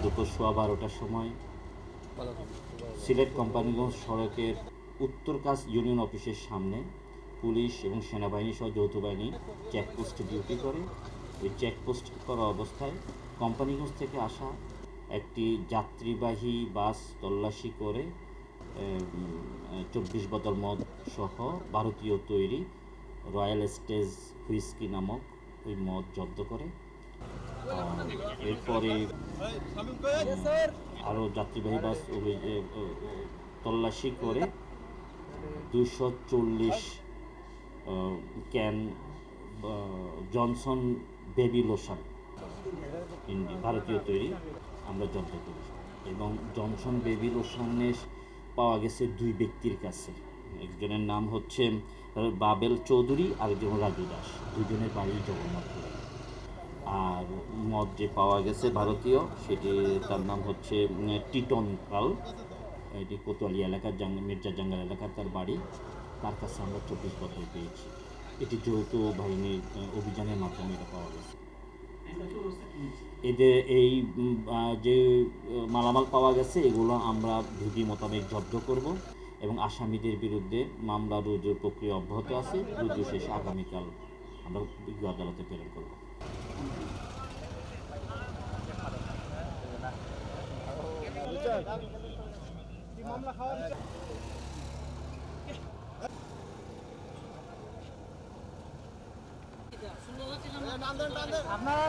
দুপুর 12:15টার সময় সিলেট কোম্পানিগঞ্জ সড়কের উত্তর কাছ ইউনিয়ন অফিসের সামনে পুলিশ এবং সেনাবাহিনী সহ যৌথ বাহিনী চেকপোস্ট ডিউটি করে। ওই চেকপোস্ট করা অবস্থায় কোম্পানিগঞ্জ থেকে আসা একটি যাত্রীবাহী বাস তল্লাশি করে 24 বোতল মদ সহ ভারতীয় তৈরি রয়্যাল স্টেজ হুইস্কি নামক ওই মদ জব্দ করে। এরপরে আরও যাত্রীবাহী বাস তল্লাশি করে 240 ক্যান জনসন বেবি লোশন ভারতীয় তৈরি আমরা জব্দ করি। এবং জনসন বেবি লোশনে পাওয়া গেছে 2 ব্যক্তির কাছে। একজনের নাম হচ্ছে বাবেল চৌধুরী, আরেকজন রাজু দাস, দুজনের বাড়ি জগন্নাথপুর। আর মদ যে পাওয়া গেছে ভারতীয়, সেটি তার নাম হচ্ছে টিটন কাল, এটি কোতোয়ালি এলাকার মির্জা জাঙ্গাল এলাকার তার বাড়ি। তার কাছে আমরা 24 বোতল পেয়েছি। এটি যৌথ বাহিনীর অভিযানের মাধ্যমে এটা পাওয়া গেছে। এদের এই যে মালামাল পাওয়া গেছে এগুলো আমরা বিধি মোতাবেক জব্দ করব এবং আসামিদের বিরুদ্ধে মামলা রুজুর প্রক্রিয়া অব্যাহত আছে। রুজু শেষে আগামীকাল আমরা বিজ্ঞ আদালতে প্রেরণ করব। আপনারা